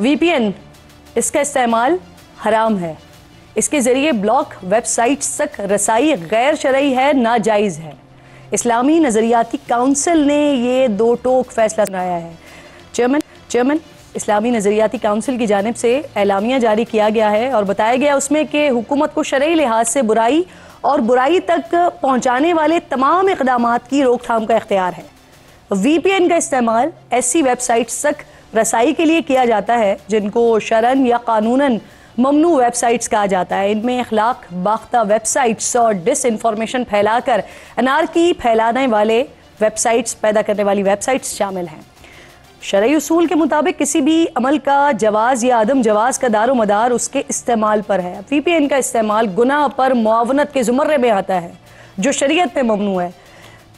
وی پی N اس کا استعمال حرام ہے، اس کے ذریعے بلاک ویب سائٹس تک رسائی غیر شرعی ہے، ناجائز ہے۔ اسلامی نظریاتی کونسل نے یہ دو ٹوک فیصلہ سنایا ہے۔ چیئرمین اسلامی نظریاتی کونسل کی جانب سے اعلامیہ جاری کیا گیا ہے اور بتایا گیا اس میں کہ حکومت کو شرعی لحاظ سے برائی اور برائی تک پہنچانے والے تمام اقدامات کی روک تھام کا اختیار ہے۔ وی پی این کا استعمال ایسی ویب سائٹس تک رسائی کے لیے کیا جاتا ہے جن کو شرعاً یا قانوناً ممنوع ویب سائٹس کہا جاتا ہے۔ ان میں اخلاق باختہ ویب سائٹس اور ڈس انفارمیشن پھیلا کر انارکی پھیلانے والے ویب سائٹس پیدا کرنے والی ویب سائٹس شامل ہیں۔ شرعی اصول کے مطابق کسی بھی عمل کا جواز یا عدم جواز کا دار و مدار اس کے استعمال پر ہے۔ وی پی این کا استعمال گناہ پر معاونت کے زمرے میں آتا ہے جو شریعت میں ممنوع ہے۔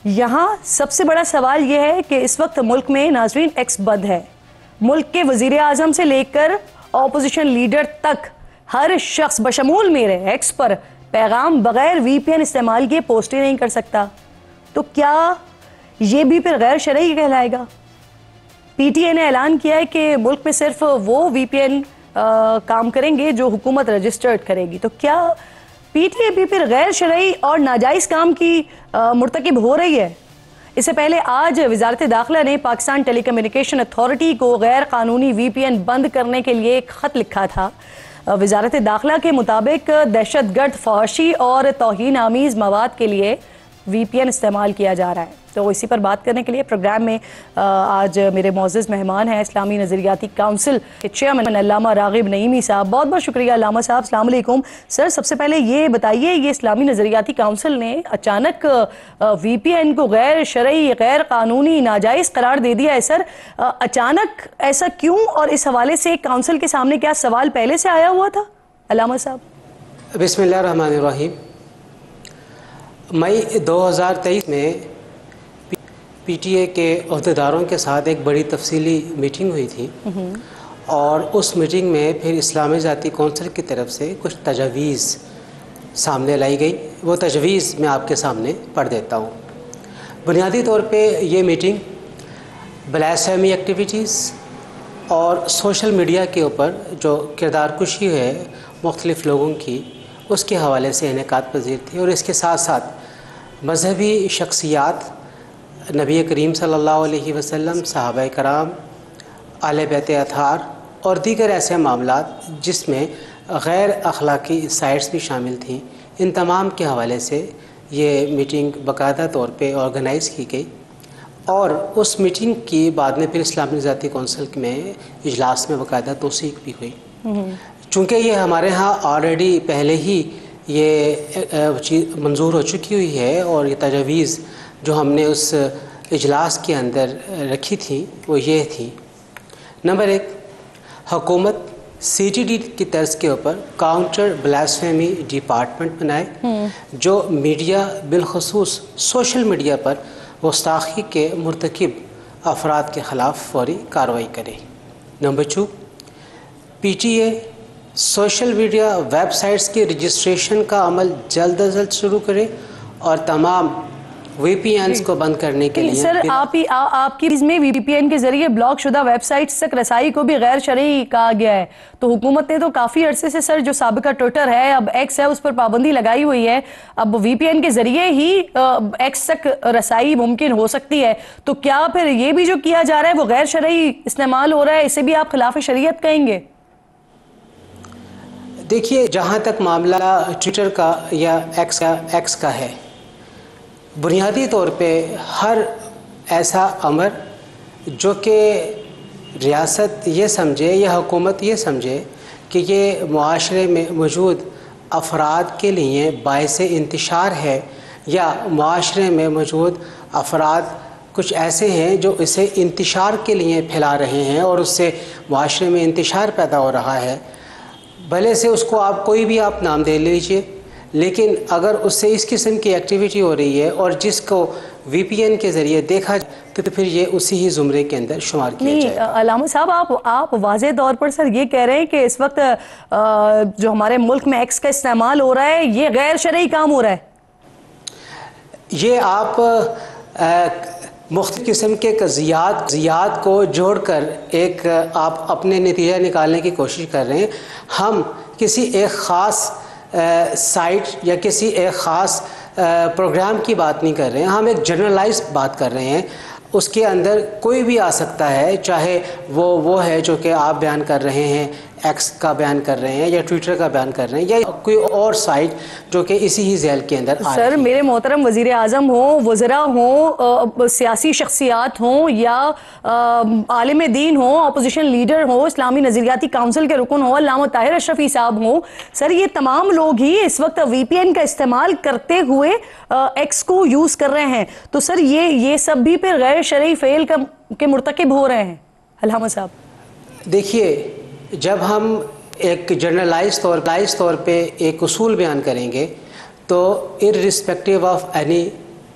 یہاں سب سے بڑا سوال یہ ہے کہ اس وقت ملک میں ناظرین ایکس بند ہے۔ ملک کے وزیر اعظم سے لے کر اپوزیشن لیڈر تک ہر شخص بشمول میرے ایکس پر پیغام بغیر وی پی این استعمال کیے پوسٹ ہی نہیں کر سکتا، تو کیا یہ بھی پھر غیر شرعی کہلائے گا؟ پی ٹی اے نے اعلان کیا ہے کہ ملک میں صرف وہ وی پی این کام کریں گے جو حکومت رجسٹرڈ کرے گی، تو کیا پی ٹی اے بھی پھر غیر شرعی اور ناجائز کام کی مرتکب ہو رہی ہے؟ اس سے پہلے آج وزارت داخلہ نے پاکستان ٹیلی کمیونیکیشن اتھارٹی کو غیر قانونی وی پی این بند کرنے کے لیے ایک خط لکھا تھا۔ وزارت داخلہ کے مطابق دہشت گرد، فحاشی اور توہین آمیز مواد کے لیے وی پی این استعمال کیا جا رہا ہے۔ تو اسی پر بات کرنے کے لیے پروگرام میں آج میرے معزز مہمان ہیں اسلامی نظریاتی کونسل کے چیئرمین علامہ راغب نعیمی صاحب۔ بہت بہت شکریہ علامہ صاحب، السلام علیکم۔ سر سب سے پہلے یہ بتائیے، یہ اسلامی نظریاتی کونسل نے اچانک وی پی این کو غیر شرعی، غیر قانونی، ناجائز قرار دے دیا ہے، سر اچانک ایسا کیوں؟ اور اس حوالے سے کونسل کے سامنے کیا سوال پہلے سے آیا ہوا تھا علامہ صاحب؟ بسم اللہ الرحمن الرحیم۔ مئی 2023 میں پی ٹی اے کے عہدیداروں کے ساتھ ایک بڑی تفصیلی میٹنگ ہوئی تھی، اور اس میٹنگ میں پھر اسلامی نظریاتی کونسل کی طرف سے کچھ تجاویز سامنے لائی گئی۔ وہ تجاویز میں آپ کے سامنے پڑھ دیتا ہوں۔ بنیادی طور پہ یہ میٹنگ بلاسفیمی ایکٹیویٹیز اور سوشل میڈیا کے اوپر جو کردار کشی ہے مختلف لوگوں کی، اس کے حوالے سے انعقاد پذیر تھی، اور اس کے ساتھ ساتھ مذہبی شخصیات، نبی کریم صلی اللہ علیہ وسلم، صحابہ کرام، اہل بیت اطہار اور دیگر ایسے معاملات جس میں غیر اخلاقی سائٹس بھی شامل تھیں، ان تمام کے حوالے سے یہ میٹنگ باقاعدہ طور پہ آرگنائز کی گئی۔ اور اس میٹنگ کی بعد میں پھر اسلامی نظریاتی کونسل میں اجلاس میں باقاعدہ توثیق بھی ہوئی۔ چونکہ یہ ہمارے ہاں آلریڈی پہلے ہی یہ چیز منظور ہو چکی ہوئی ہے، اور یہ تجاویز جو ہم نے اس اجلاس کے اندر رکھی تھی وہ یہ تھی: نمبر 1، حکومت سی ٹی ڈی کی طرز کے اوپر کاؤنٹر بلاسفیمی ڈپارٹمنٹ بنائے جو میڈیا، بالخصوص سوشل میڈیا پر گستاخی کے مرتکب افراد کے خلاف فوری کارروائی کرے۔ Number 2، P T a social media web sites کی رجسٹریشن کا عمل جلد از جلد شروع کرے اور تمام وی پی اینز کو بند کرنے کے لیے۔ سر آپ کی میں وی پی این کے ذریعے بلاک شدہ ویب سائٹس تک رسائی کو بھی غیر شرعی کہا گیا ہے، تو حکومت نے تو کافی عرصے سے سر جو سابقہ ٹویٹر ہے، اب ایکس ہے، اس پر پابندی لگائی ہوئی ہے۔ اب وی پی این کے ذریعے ہی ایکس تک رسائی ممکن ہو سکتی ہے، تو کیا پھر یہ بھی جو کیا جا رہا ہے وہ غیر شرعی استعمال ہو رہا ہے؟ اسے بھی آپ خلاف شریعت کہیں گے؟ دیکھیے، جہاں تک معاملہ ٹویٹر کا یا ایکس کا ہے، بنیادی طور پہ ہر ایسا امر جو کہ ریاست یہ سمجھے یا حکومت یہ سمجھے کہ یہ معاشرے میں موجود افراد کے لیے باعث انتشار ہے، یا معاشرے میں موجود افراد کچھ ایسے ہیں جو اسے انتشار کے لیے پھیلا رہے ہیں اور اس سے معاشرے میں انتشار پیدا ہو رہا ہے، بھلے سے اس کو آپ کوئی بھی آپ نام دے لیجئے، لیکن اگر اس سے اس قسم کی ایکٹیویٹی ہو رہی ہے اور جس کو وی پی این کے ذریعے دیکھا جائے تو پھر یہ اسی ہی زمرے کے اندر شمار کیا جائے گا۔ علامہ صاحب آپ واضح طور پر سر یہ کہہ رہے ہیں کہ اس وقت جو ہمارے ملک میں ایکس کا استعمال ہو رہا ہے یہ غیر شرعی کام ہو رہا ہے؟ یہ آپ مختلف قسم کے قضیات کو جوڑ کر ایک آپ اپنے نتیجہ نکالنے کی کوشش کر رہے ہیں. ہم کسی ایک خاص سائٹ یا کسی ایک خاص پروگرام کی بات نہیں کر رہے ہیں, ہم ایک جنرلائز بات کر رہے ہیں. اس کے اندر کوئی بھی آ سکتا ہے, چاہے وہ ہے جو کہ آپ بیان کر رہے ہیں, ایکس کا بیان کر رہے ہیں یا ٹویٹر کا بیان کر رہے ہیں, یا کوئی اور سائٹ جو کہ اسی ہی ذیل کے اندر آ رہی ہے. سر میرے محترم وزیر اعظم ہوں, وزراء ہوں, سیاسی شخصیات ہوں یا عالم دین ہوں, اپوزیشن لیڈر ہوں, اسلامی نظریاتی کونسل کے رکن ہوں, علامہ طاہر اشرفی صاحب ہوں, سر یہ تمام لوگ ہی اس وقت وی پی این کا استعمال کرتے ہوئے ایکس کو یوز کر رہے ہیں. تو سر یہ سب بھی پھر غیر شرعی فعل کے مرتکب ہو رہے ہیں علامہ صاحب. دیکھیے, جب ہم ایک جنرلائز طور پہ ایک اصول بیان کریں گے تو ارسپیکٹیو آف اینی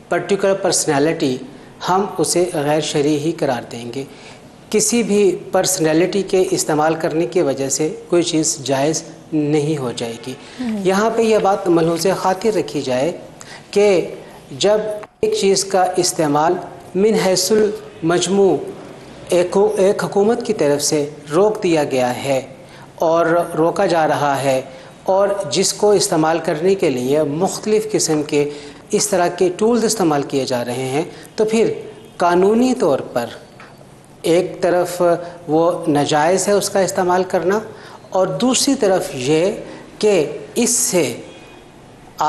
پرٹیکولر پرسنالٹی ہم اسے غیر شرعی ہی قرار دیں گے. کسی بھی پرسنالٹی کے استعمال کرنے کی وجہ سے کوئی چیز جائز نہیں ہو جائے گی. یہاں پہ یہ بات ملحوظ خاطر رکھی جائے کہ جب ایک چیز کا استعمال من حیث المجموع ایک حکومت کی طرف سے روک دیا گیا ہے اور روکا جا رہا ہے, اور جس کو استعمال کرنے کے لیے مختلف قسم کے اس طرح کے ٹولز استعمال کیے جا رہے ہیں, تو پھر قانونی طور پر ایک طرف وہ ناجائز ہے اس کا استعمال کرنا, اور دوسری طرف یہ کہ اس سے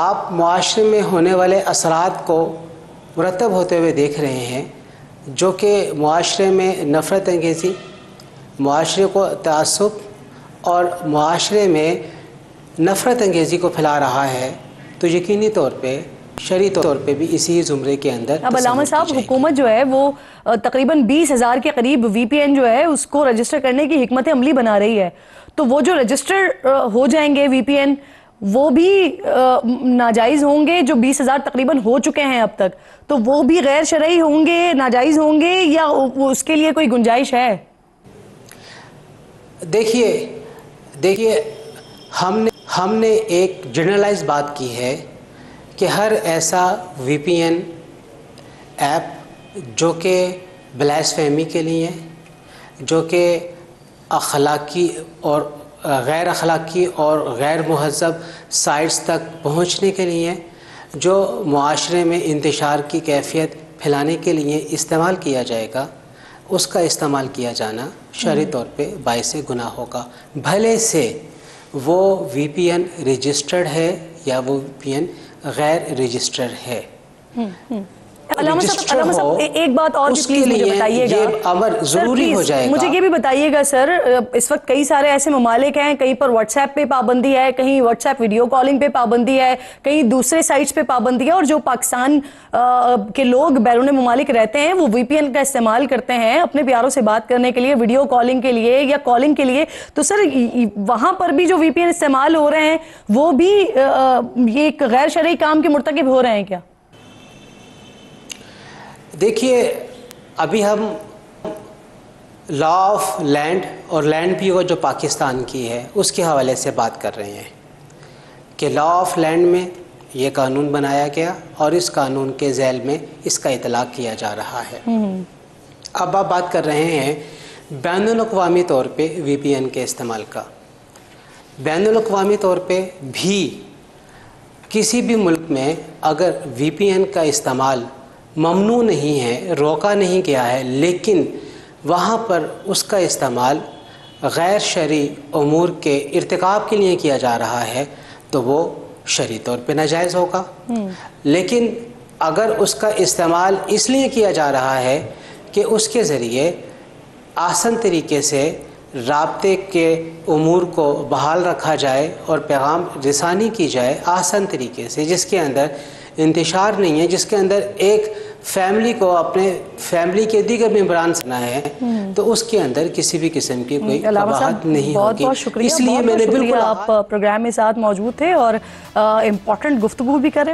آپ معاشرے میں ہونے والے اثرات کو مرتب ہوتے ہوئے دیکھ رہے ہیں, جو کہ معاشرے میں نفرت انگیزی, معاشرے کو تعصب اور معاشرے میں نفرت انگیزی کو پھیلا رہا ہے. تو یقینی طور پہ شرعی طور پہ بھی اسی زمرے کے اندر. اب علامہ صاحب, حکومت جو ہے وہ تقریباً 20,000 کے قریب وی پی این جو ہے اس کو رجسٹر کرنے کی حکمت عملی بنا رہی ہے. تو وہ جو رجسٹر ہو جائیں گے وی پی این, وہ بھی ناجائز ہوں گے. جو 20,000 تقریباً ہو چکے ہیں اب تک, تو وہ بھی غیر شرعی ہوں گے, ناجائز ہوں گے, یا اس کے لیے کوئی گنجائش ہے؟ دیکھیے ہم نے ایک جنرلائز بات کی ہے کہ ہر ایسا وی پی این ایپ جو کہ بلاسفیمی کے لیے, جو کہ اخلاقی اور غیر اخلاقی اور غیر مہذب سائٹس تک پہنچنے کے لیے, جو معاشرے میں انتشار کی کیفیت پھیلانے کے لیے استعمال کیا جائے گا, اس کا استعمال کیا جانا شرعی طور پہ باعث گناہ ہوگا, بھلے سے وہ وی پی این رجسٹرڈ ہے یا وہ وی پی این غیر رجسٹرڈ ہے. علامہ صاحب ایک بات اور بھی پلیز مجھے بتائیے گا, یہ امر ضروری ہو جائے گا. مجھے یہ بھی بتائیے گا سر, اس وقت کئی سارے ایسے ممالک ہیں, کہیں پر واٹس ایپ پہ پابندی ہے, کہیں واٹس ایپ ویڈیو کالنگ پہ پابندی ہے, کہیں دوسرے سائٹس پہ پابندی ہے, اور جو پاکستان کے لوگ بیرون ممالک رہتے ہیں وہ وی پی این کا استعمال کرتے ہیں اپنے پیاروں سے بات کرنے کے لیے, ویڈیو کالنگ کے لیے یا کالنگ کے لیے. تو سر وہاں پر بھی جو وی پی این استعمال ہو رہے ہیں وہ بھی یہ ایک غیر شرعی کام کے مرتکب ہو رہے ہیں کیا؟ دیکھیے, ابھی ہم لا آف لینڈ اور لینڈ بھی جو پاکستان کی ہے اس کے حوالے سے بات کر رہے ہیں کہ لا آف لینڈ میں یہ قانون بنایا گیا اور اس قانون کے ذیل میں اس کا اطلاق کیا جا رہا ہے. اب آپ بات کر رہے ہیں بین الاقوامی طور پہ وی پی این کے استعمال کا. بین الاقوامی طور پہ بھی کسی بھی ملک میں اگر وی پی این کا استعمال ممنوع نہیں ہے, روکا نہیں گیا ہے, لیکن وہاں پر اس کا استعمال غیر شرعی امور کے ارتکاب کے لیے کیا جا رہا ہے, تو وہ شرعی طور پہ ناجائز ہوگا. لیکن اگر اس کا استعمال اس لیے کیا جا رہا ہے کہ اس کے ذریعے آسان طریقے سے رابطے کے امور کو بحال رکھا جائے اور پیغام رسانی کی جائے آسان طریقے سے, جس کے اندر انتشار نہیں ہے, جس کے اندر ایک فیملی کو اپنے فیملی کے دیگر ممبران سنا ہے, تو اس کے اندر کسی بھی قسم کی کوئی قباحت نہیں ہوگی. بہت شکریہ, اس لیے میں نے بالکل آپ پروگرام میں ساتھ موجود تھے اور امپورٹنٹ گفتگو بھی کریں.